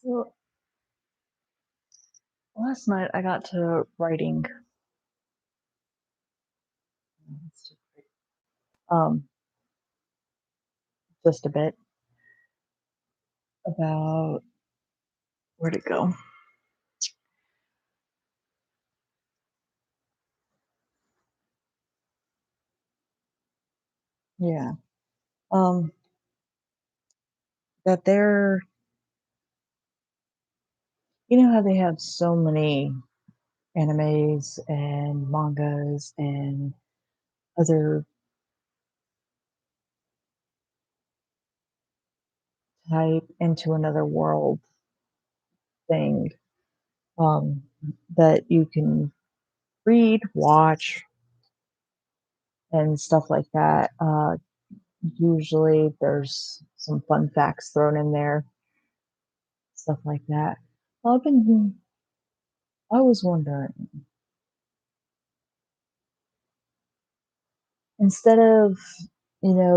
So last night I got to writing um just a bit about where'd it go? Yeah. Um that they're how they have so many animes and mangas and other type into another world thing um that you can read, watch and stuff like that. Usually there's some fun facts thrown in there, stuff like that. Well, I was wondering, instead of,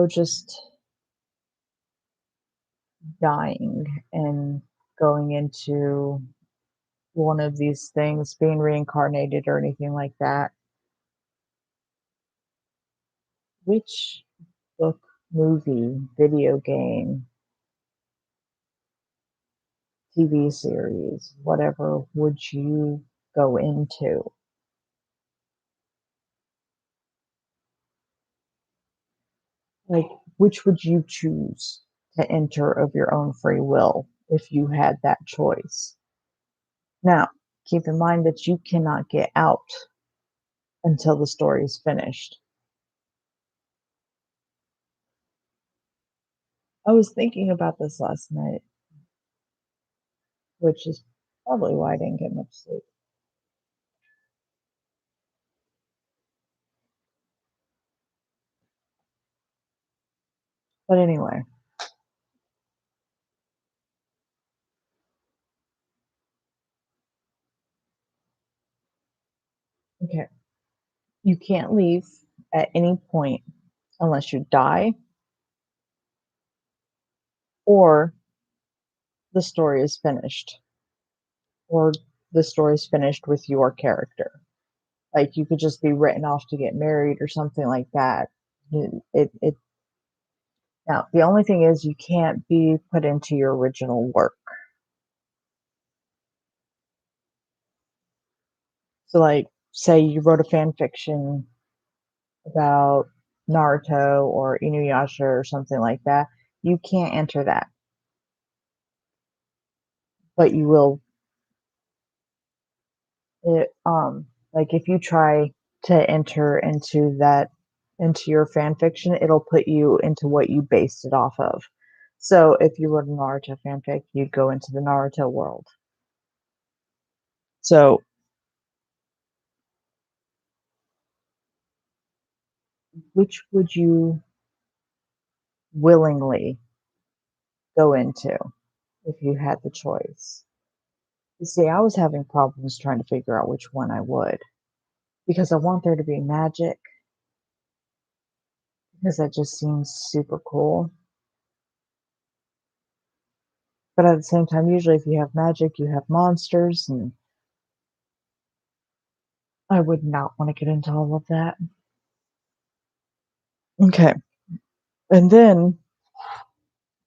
just dying and going into one of these things, being reincarnated or anything like that, which book, movie, video game, TV series, whatever would you go into? Like, which would you choose to enter of your own free will if you had that choice? Now, keep in mind that you cannot get out until the story is finished. I was thinking about this last night, which is probably why I didn't get much sleep. But anyway, okay. You can't leave at any point unless you die or the story is finished or the story is finished with your character. Like you could just be written off to get married or something like that. It now the only thing is you can't be put into your original work. So like say you wrote a fan fiction about Naruto or Inuyasha or something like that, you can't enter that, but you will. Like if you try to enter into your fan fiction, it'll put you into what you based it off of. So if you wrote a Naruto fanfic, you'd go into the Naruto world. So which would you willingly go into if you had the choice? You see, I was having problems trying to figure out which one I would because I want there to be magic because that just seems super cool. But at the same time, usually if you have magic, you have monsters, and I would not want to get into all of that. Okay. And then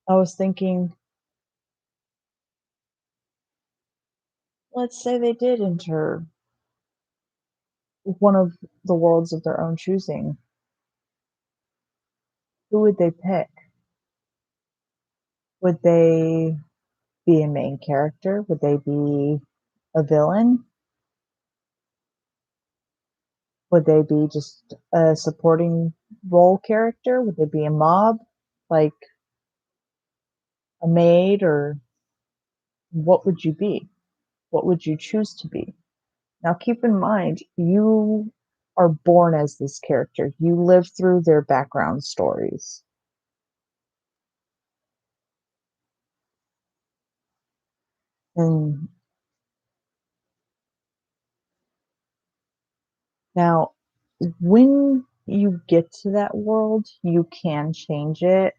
I was thinking, let's say they did enter one of the worlds of their own choosing. Who would they pick? Would they be a main character? Would they be a villain? Would they be just a supporting role character? Would they be a mob, like a maid, or what would you be? What would you choose to be? Now, keep in mind, you are born as this character. You live through their background stories. And now, when you get to that world, you can change it.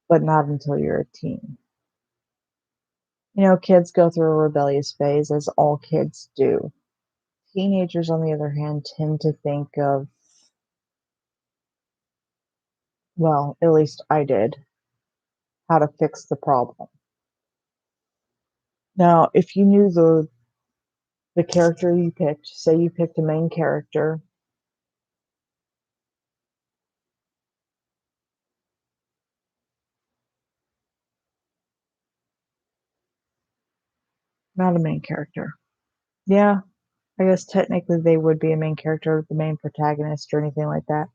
but not until you're a teen. Kids go through a rebellious phase, as all kids do. Teenagers, on the other hand, tend to think of, well, at least I did, how to fix the problem. Now, if you knew the character you picked, say you picked a main character, not a main character. Yeah, I guess technically they would be a main character, the main protagonist or anything like that.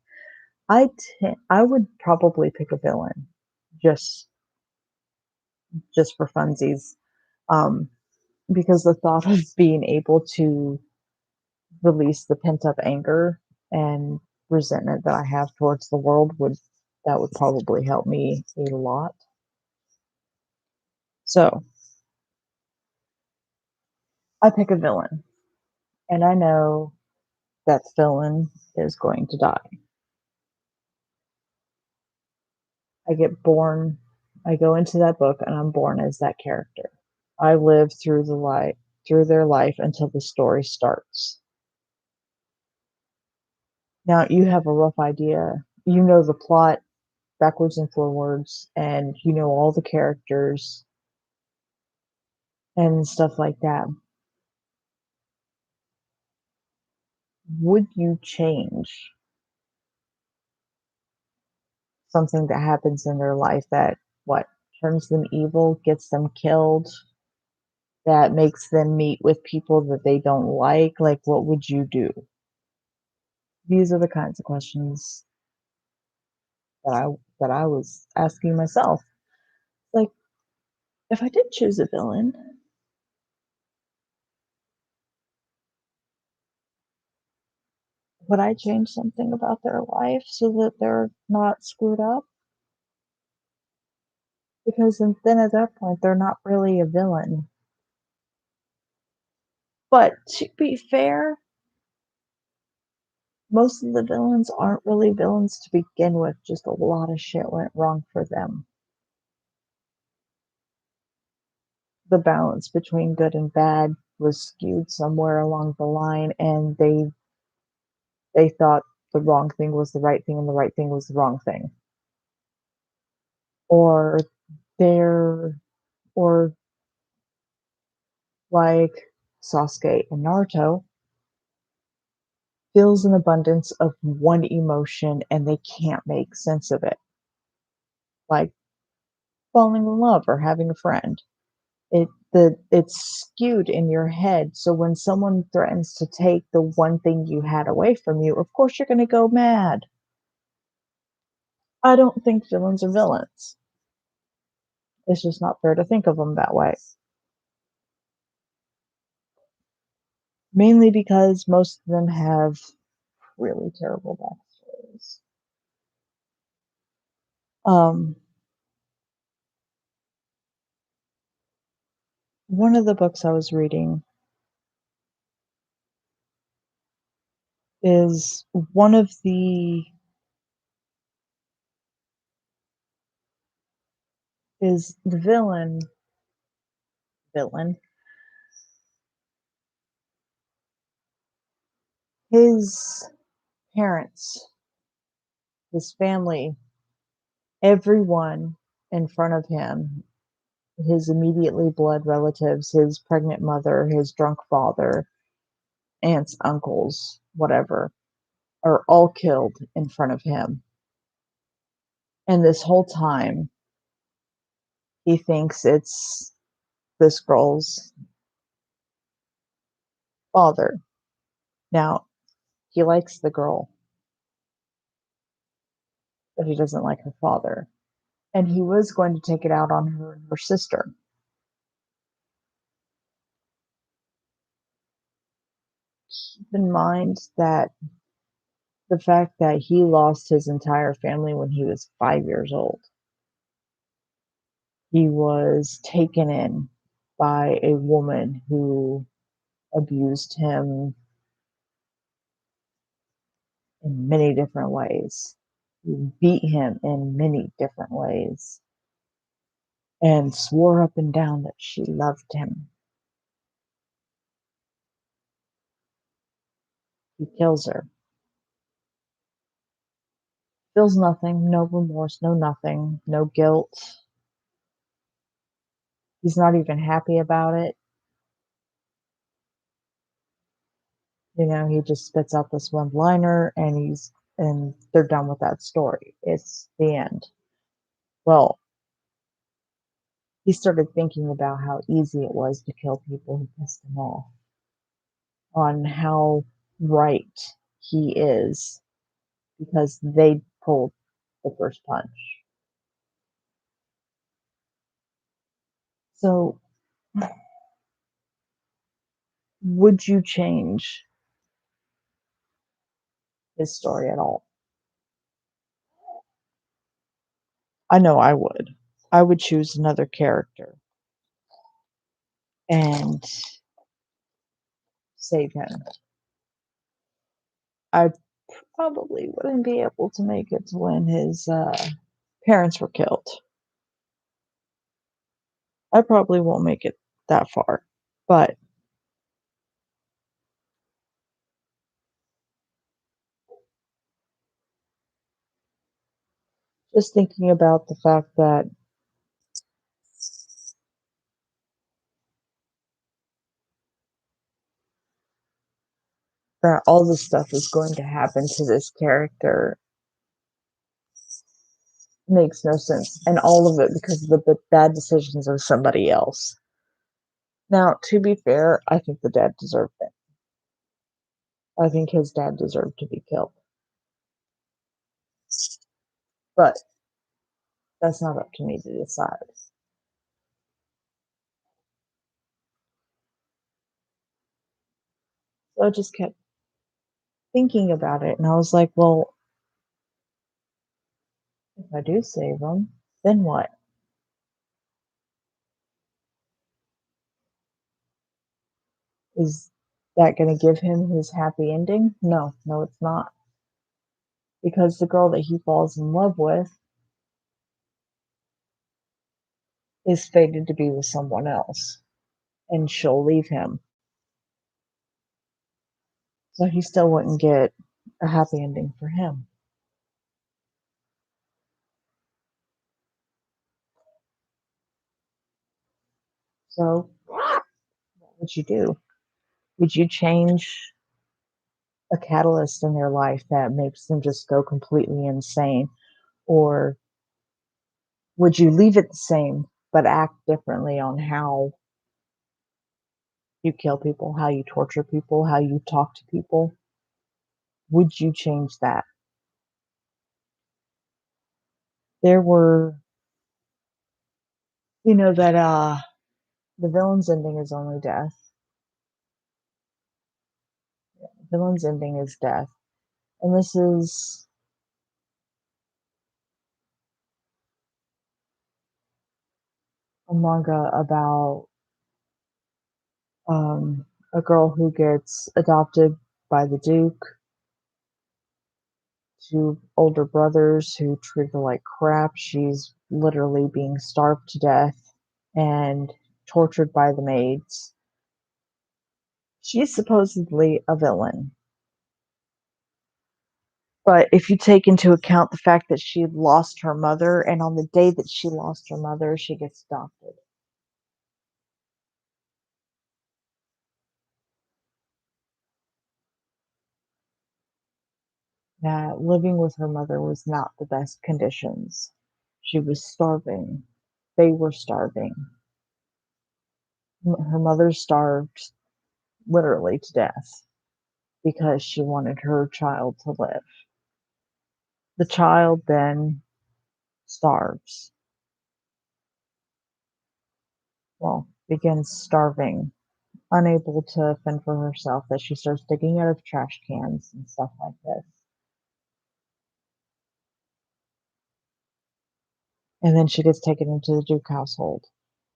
I would probably pick a villain, just just for funsies, um, because the thought of being able to release the pent-up anger and resentment that I have towards the world would probably help me a lot. So, I pick a villain, and I know that villain is going to die. I get born I go into that book and I'm born as that character. I live through their life until the story starts. Now you have a rough idea. You know the plot backwards and forwards, and you know all the characters and stuff like that. Would you change something that happens in their life that what turns them evil, gets them killed, that makes them meet with people that they don't like? Like, what would you do? These are the kinds of questions that I was asking myself. Like, if I did choose a villain, would I change something about their life so that they're not screwed up? Because then at that point, they're not really a villain. But to be fair, most of the villains aren't really villains to begin with, just a lot of shit went wrong for them. The balance between good and bad was skewed somewhere along the line, and they thought the wrong thing was the right thing and the right thing was the wrong thing. Or they're or like Sasuke and Naruto, feels an abundance of one emotion and they can't make sense of it, like falling in love or having a friend. It's skewed in your head, so when someone threatens to take the one thing you had away from you, of course you're gonna go mad. I don't think villains are villains. It's just not fair to think of them that way. Mainly because most of them have really terrible backstories. Um, one of the books I was reading is one of the is the villain, his parents, his family, everyone in front of him, his immediately blood relatives, his pregnant mother, his drunk father, aunts, uncles, whatever, are all killed in front of him. And this whole time, he thinks it's this girl's father. Now, he likes the girl, but he doesn't like her father. And he was going to take it out on her and her sister. Keep in mind that the fact that he lost his entire family when he was 5 years old. He was taken in by a woman who abused him in many different ways, beat him in many different ways. and swore up and down that she loved him. He kills her. Feels nothing, no remorse, no nothing, no guilt. He's not even happy about it. You know, he just spits out this one liner and they're done with that story. It's the end. Well, he started thinking about how easy it was to kill people who pissed him off, on how right he is because they pulled the first punch. So, would you change his story at all? I know I would. I would choose another character and save him. I probably wouldn't be able to make it to when his parents were killed. I probably won't make it that far. But just thinking about the fact that all this stuff is going to happen to this character makes no sense. And all of it because of the bad decisions of somebody else. Now, to be fair, I think the dad deserved it. I think his dad deserved to be killed. But that's not up to me to decide. So I just kept thinking about it and I was like, well, if I do save him, then what? Is that going to give him his happy ending? No, no, it's not. Because the girl that he falls in love with is fated to be with someone else and she'll leave him. So he still wouldn't get a happy ending for him. So what would you do? Would you change a catalyst in their life that makes them just go completely insane? Or would you leave it the same but act differently on how you kill people, how you torture people, how you talk to people? Would you change that? There were, you know, that the villain's ending is only death. The villain's ending is death. And this is a manga about um, a girl who gets adopted by the Duke, two older brothers who treat her like crap. She's literally being starved to death and tortured by the maids. She's supposedly a villain. But if you take into account the fact that she lost her mother, and on the day that she lost her mother, she gets adopted. That living with her mother was not the best conditions. She was starving. They were starving. Her mother starved literally to death because she wanted her child to live. The child then starves. Well, begins starving, unable to fend for herself, that she starts digging out of trash cans and stuff like this. And then she gets taken into the Duke household,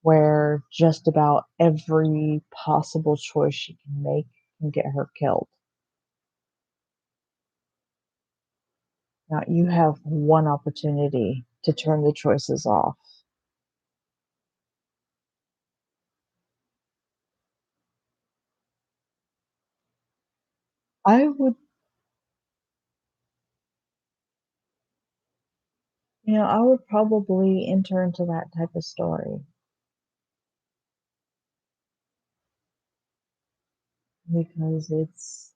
where just about every possible choice she can make can get her killed. Now you have one opportunity to turn the choices off. I would probably enter into that type of story because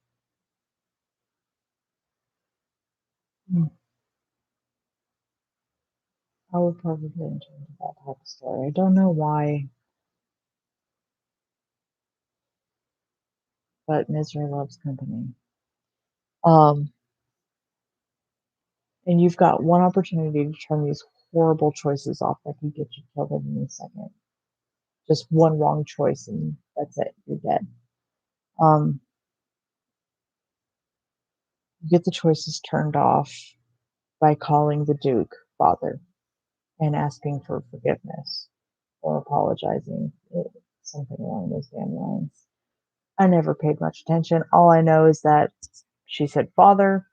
mm, I would probably enter into that type of story. I don't know why, but misery loves company. Um, and you've got one opportunity to turn these horrible choices off that could get you killed in any second. Just one wrong choice, and that's it. You're dead. Um, you get the choices turned off by calling the Duke father and asking for forgiveness or apologizing, something along those damn lines. I never paid much attention. All I know is that she said father.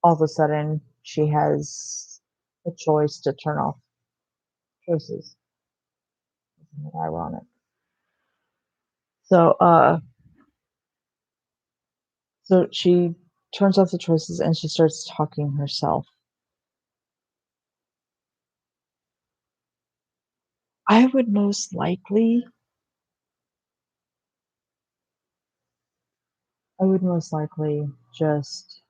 All of a sudden, she has a choice to turn off choices. Isn't it ironic? So, so she turns off the choices and she starts talking herself. I would most likely, I would most likely just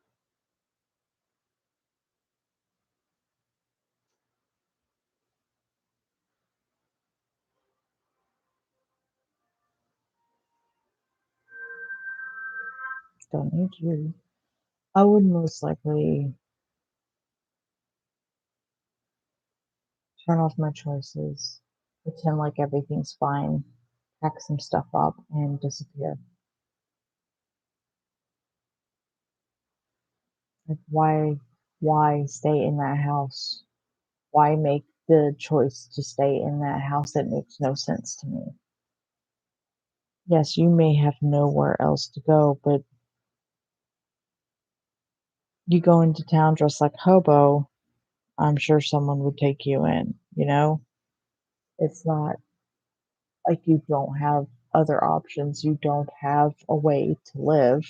don't need you. I would most likely turn off my choices, pretend like everything's fine, pack some stuff up, and disappear. Like, why stay in that house? Why make the choice to stay in that house that makes no sense to me? Yes, you may have nowhere else to go, but you go into town dressed like hobo, I'm sure someone would take you in, you know? It's not like you don't have other options, you don't have a way to live.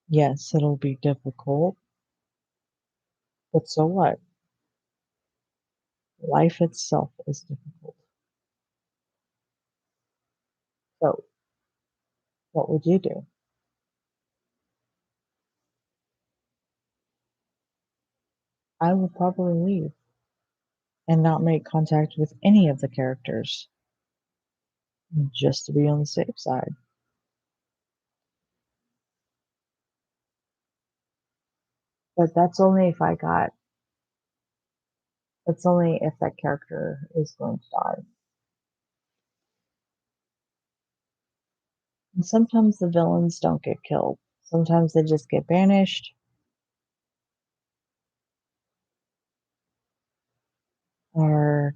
Yes, it'll be difficult, but so what? Life itself is difficult. So, what would you do? I would probably leave and not make contact with any of the characters just to be on the safe side. But that's only if that character is going to die. And sometimes the villains don't get killed. Sometimes they just get banished or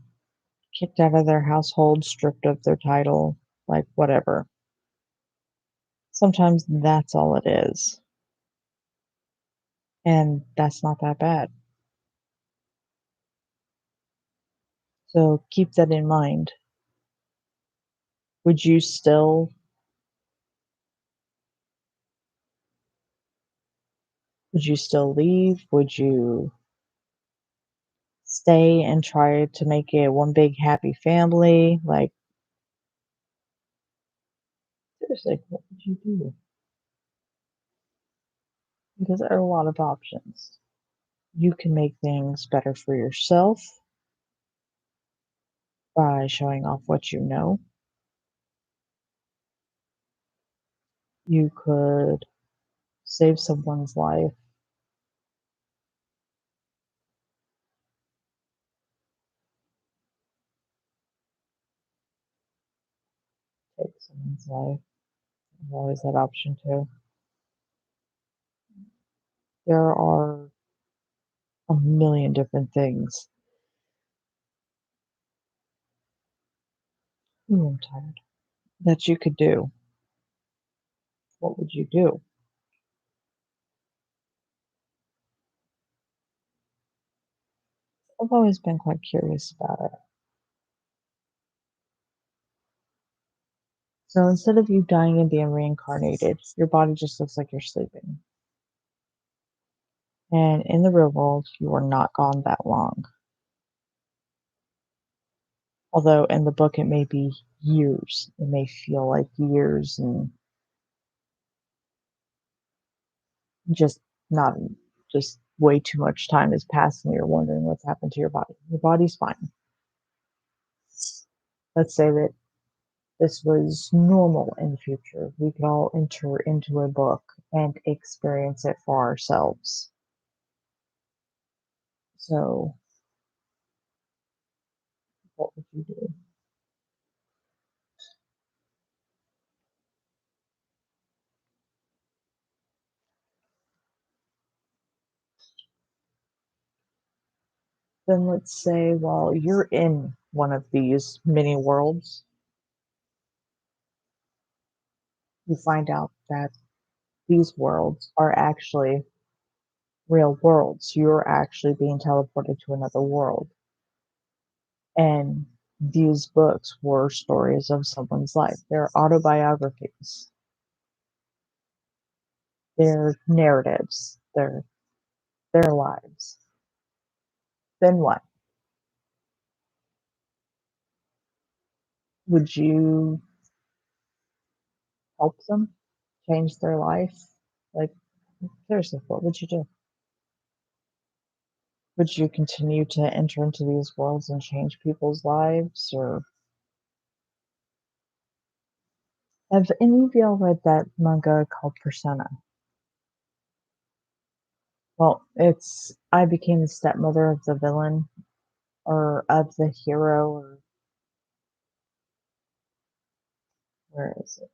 kicked out of their household, stripped of their title, like whatever. Sometimes that's all it is. And that's not that bad. So keep that in mind. Would you still would you still leave? Would you stay and try to make it one big happy family? Like, seriously, what would you do? Because there are a lot of options. You can make things better for yourself by showing off what you know. You could save someone's life, take someone's life. There's always that option too. There are a million different things. Ooh, I'm tired. That you could do. What would you do? I've always been quite curious about it. So instead of you dying and being reincarnated, your body just looks like you're sleeping. And in the real world, you are not gone that long. Although in the book, it may be years. It may feel like years and just not just way too much time has passed and you're wondering what's happened to your body. Your body's fine. Let's say that this was normal in the future. We could all enter into a book and experience it for ourselves. So, what would you do? Then let's say while you're in one of these mini worlds, you find out that these worlds are actually real worlds. You're actually being teleported to another world. And these books were stories of someone's life. They're autobiographies. They're narratives. They're their lives. Then what? Would you help them change their life? Like, seriously, what would you do? Would you continue to enter into these worlds and change people's lives? Or have any of y'all read that manga called Persona? Well, it's I became the stepmother of the villain or of the hero, or where is it?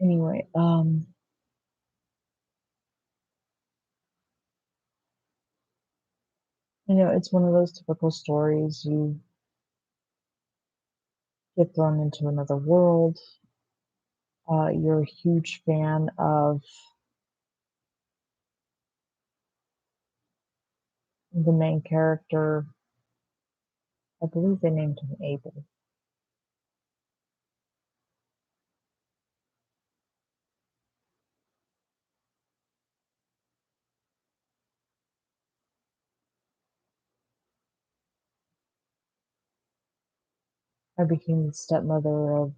Anyway, it's one of those typical stories. You get thrown into another world. You're a huge fan of the main character. I believe they named him Abel. I became the stepmother of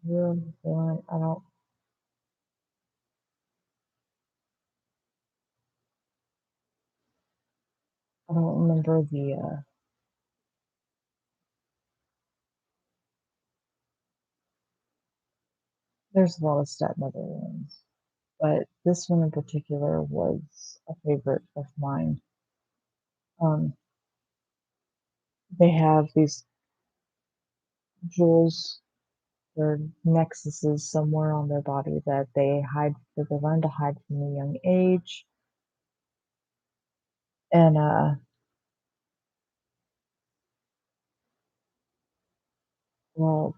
the hero. Villain. I don't remember the. There's a lot of stepmother ones, but this one in particular was a favorite of mine. Um, they have these jewels or nexuses somewhere on their body that they learn to hide from a young age. And well,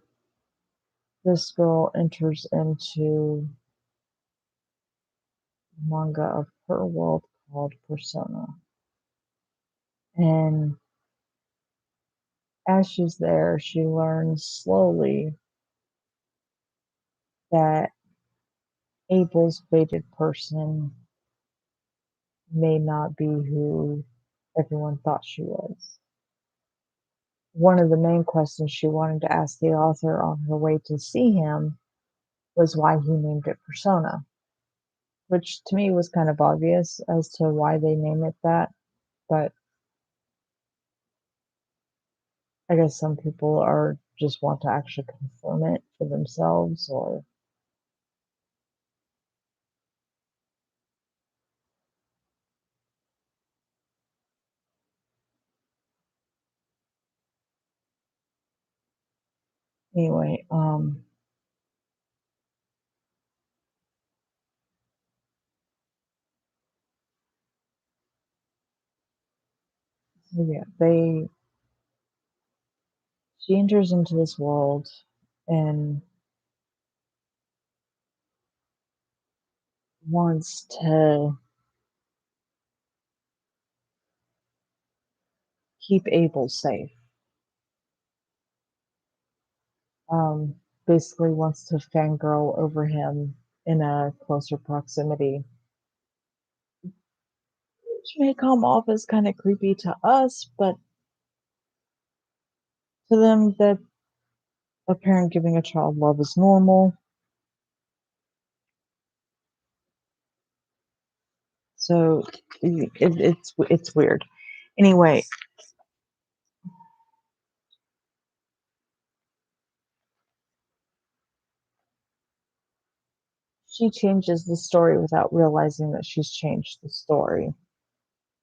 this girl enters into a manga of her world called Persona. And as she's there, she learns slowly that Abel's fated person may not be who everyone thought she was. One of the main questions she wanted to ask the author on her way to see him was why he named it Persona, which to me was kind of obvious as to why they name it that. But I guess some people are just want to actually confirm it for themselves, or Anyway, so yeah, she enters into this world and wants to keep Abel safe. Um, Basically wants to fangirl over him in a closer proximity, which may come off as kind of creepy to us, but to them, that a parent giving a child love is normal. So it's weird. Anyway, she changes the story without realizing that she's changed the story,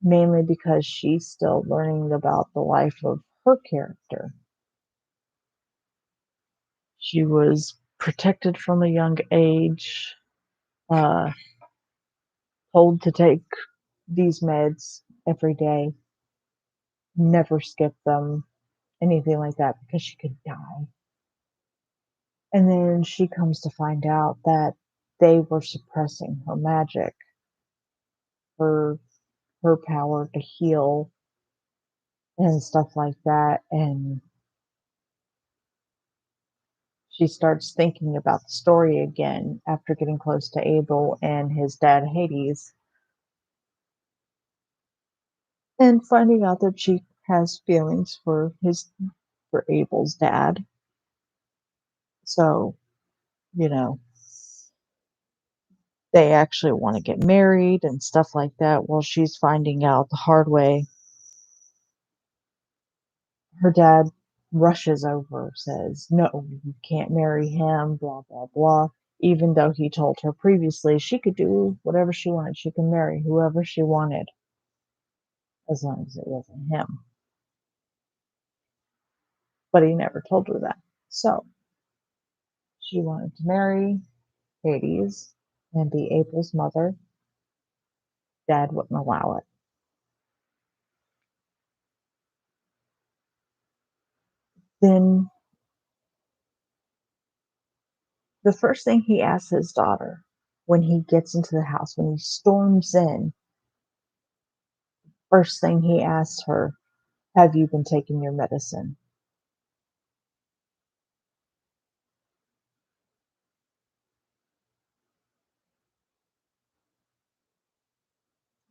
mainly because she's still learning about the life of her character. She was protected from a young age, uh, told to take these meds every day, never skip them, anything like that, because she could die. And then she comes to find out that they were suppressing her magic, her her power to heal and stuff like that. And she starts thinking about the story again after getting close to Abel and his dad Hades, and finding out that she has feelings for Abel's dad. So, you know, they actually want to get married and stuff like that. Well, she's finding out the hard way. Her dad rushes over, says, "No, you can't marry him, blah, blah, blah." Even though he told her previously she could do whatever she wanted, she could marry whoever she wanted as long as it wasn't him. But he never told her that. So she wanted to marry Hades and be Abel's mother. Dad wouldn't allow it. Then the first thing he asks his daughter when he gets into the house, when he storms in, first thing he asks her, "Have you been taking your medicine?"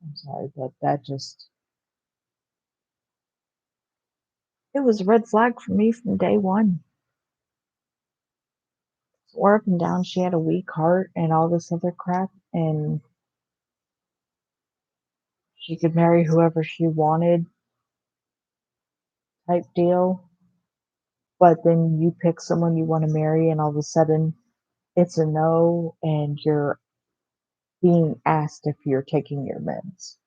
I'm sorry, but that just, it was a red flag for me from day one. Swore up and down she had a weak heart and all this other crap, and she could marry whoever she wanted type deal. But then you pick someone you want to marry, and all of a sudden it's a no, and you're being asked if you're taking your meds.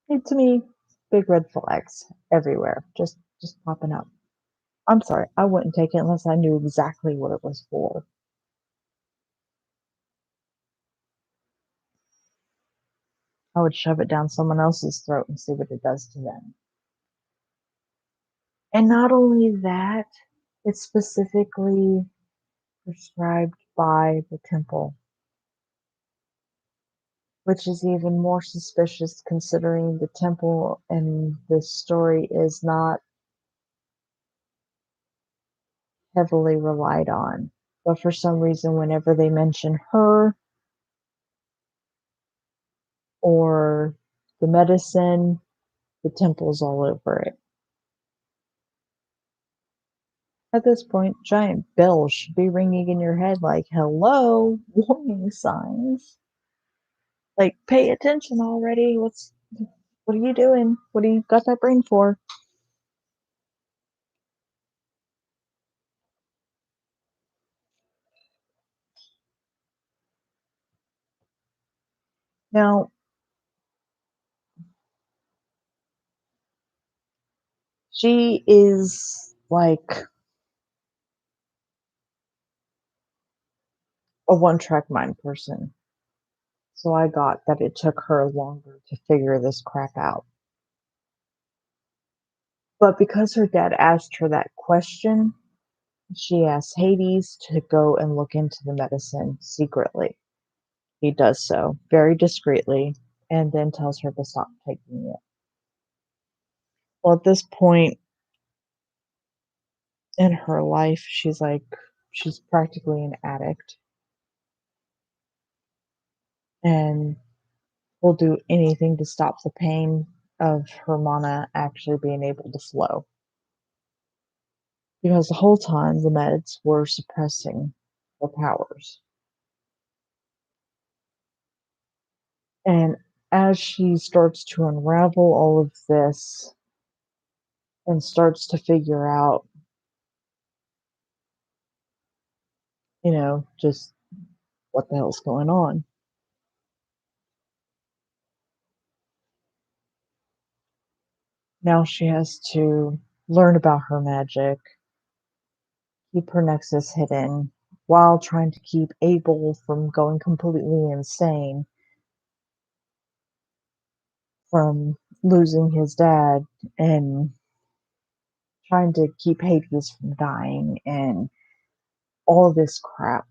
And to me, big red flags everywhere, just popping up. I'm sorry, I wouldn't take it unless I knew exactly what it was for. I would shove it down someone else's throat and see what it does to them. And not only that, it's specifically prescribed by the temple, which is even more suspicious considering the temple in this story is not heavily relied on. But for some reason, whenever they mention her or the medicine, the temple's all over it. At this point, giant bells should be ringing in your head like, hello, warning signs. Like, pay attention already. What are you doing? What do you got that brain for? Now, she is like a one-track mind person. So I got that it took her longer to figure this crap out. But because her dad asked her that question, she asks Hades to go and look into the medicine secretly. He does so very discreetly and then tells her to stop taking it. Well, at this point in her life, she's practically an addict and will do anything to stop the pain of her mana actually being able to flow. Because the whole time the meds were suppressing her powers. And as she starts to unravel all of this and starts to figure out, just what the hell's going on, now she has to learn about her magic, keep her nexus hidden, while trying to keep Abel from going completely insane from losing his dad and trying to keep Hades from dying and all this crap.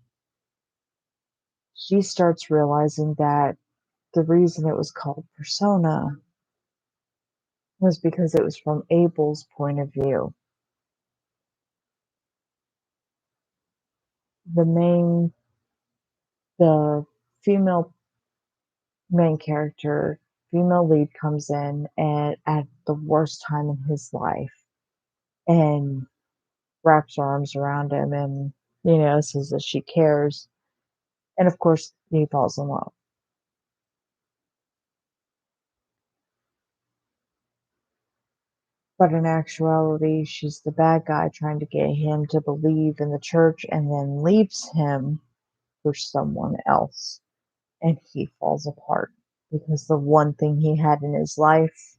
She starts realizing that the reason it was called Persona was because it was from Abel's point of view. The main the female main character, female lead comes in and at the worst time in his life and wraps her arms around him and, says that she cares. And of course he falls in love. But in actuality, she's the bad guy trying to get him to believe in the church and then leaves him for someone else. And he falls apart because the one thing he had in his life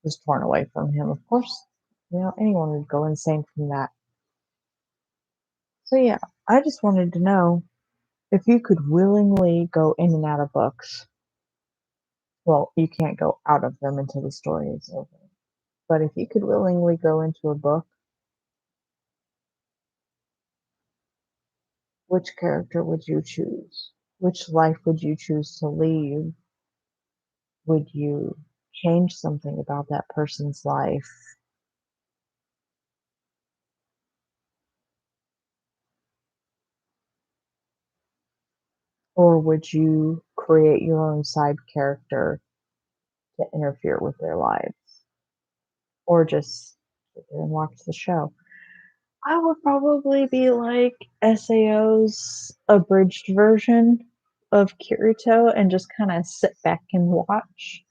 was torn away from him. Of course, anyone would go insane from that. So, yeah, I just wanted to know if you could willingly go in and out of books. Well, you can't go out of them until the story is over. But if you could willingly go into a book, which character would you choose? Which life would you choose to leave? Would you change something about that person's life? Or would you create your own side character to interfere with their lives? Or just sit there and watch the show? I would probably be like SAO's abridged version of Kirito and just kind of sit back and watch,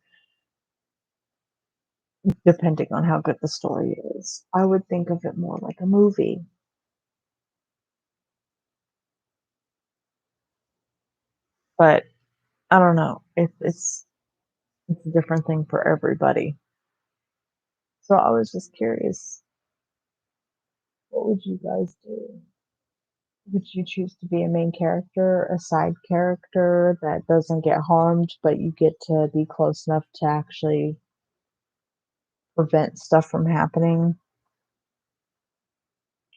depending on how good the story is. I would think of it more like a movie. But I don't know. It's a different thing for everybody. So I was just curious, what would you guys do? Would you choose to be a main character, a side character that doesn't get harmed, but you get to be close enough to actually prevent stuff from happening?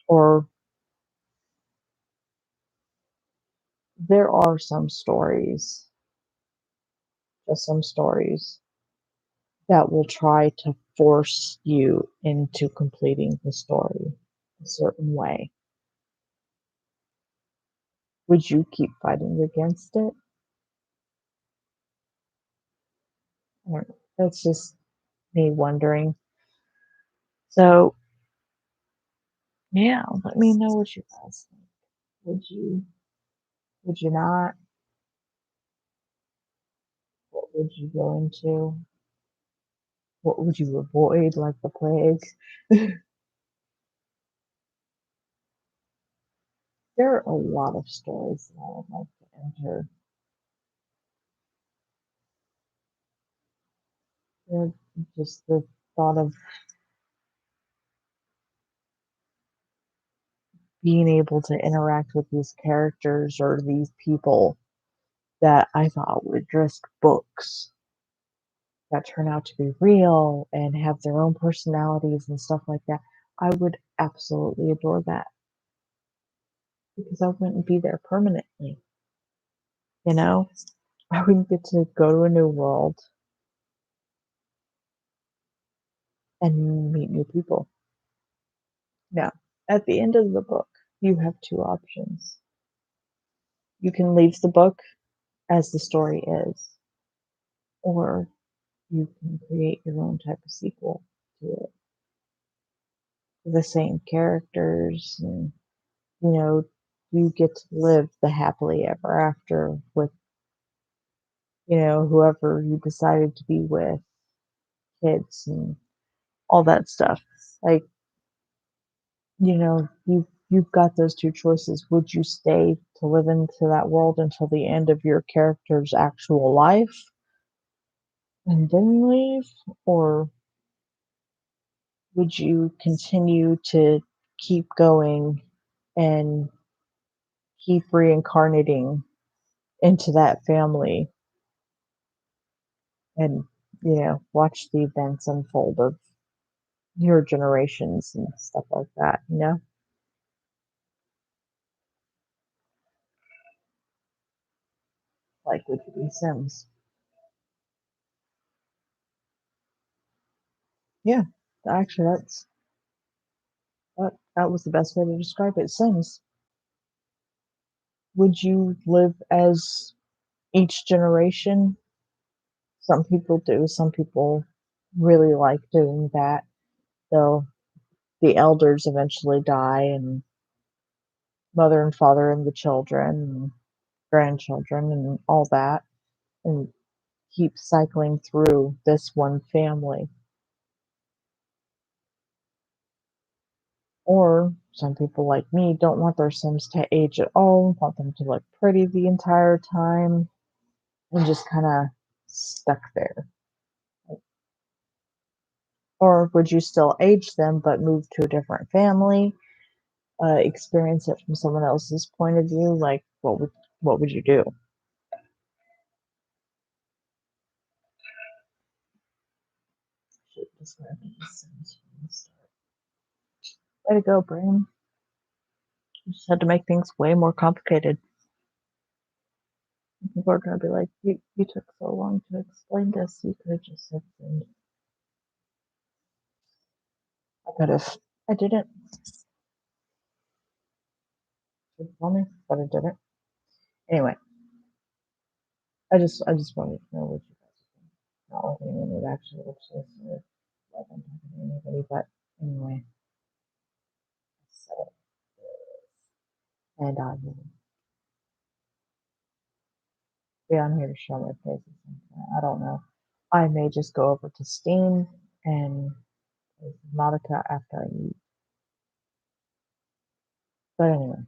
Or there are some stories that will try to force you into completing the story a certain way. Would you keep fighting against it? Or that's just me wondering. So, yeah, let me know what you guys think. Would you? Would you not? What would you go into? What would you avoid like the plague? There are a lot of stories that I would like to enter. They're just the thought of being able to interact with these characters or these people that I thought were just books that turn out to be real and have their own personalities and stuff like that. I would absolutely adore that because I wouldn't be there permanently, you know? I wouldn't get to go to a new world and meet new people. Now, at the end of the book, you have two options. You can leave the book as the story is, or you can create your own type of sequel to it. The same characters, and you get to live the happily ever after with whoever you decided to be with, kids and all that stuff. Like, you've got those two choices. Would you stay to live into that world until the end of your character's actual life and then leave, or would you continue to keep going and keep reincarnating into that family and watch the events unfold of your generations and stuff like that? Like, would you be Sims? Yeah, actually, that was the best way to describe it. Sims. Would you live as each generation? Some people do. Some people really like doing that. Though the elders eventually die, and mother and father and the children and grandchildren and all that, and keep cycling through this one family. Or some people like me don't want their Sims to age at all, want them to look pretty the entire time, and just kind of stuck there. Or would you still age them but move to a different family, experience it from someone else's point of view? Like, what would you do? Should describe these Sims from the start. Way to go, brain. You just had to make things way more complicated. People are gonna be like, you took so long to explain this, you could have just said Sims. I could have. I didn't. It's funny, but I didn't. Anyway, I just wanted to know what you guys think. Not like anyone would actually watch this or like I'm talking to anybody, but anyway, so and I will be on here to show my face or something. I don't know. I may just go over to Steam and play Monica after I eat. But anyway.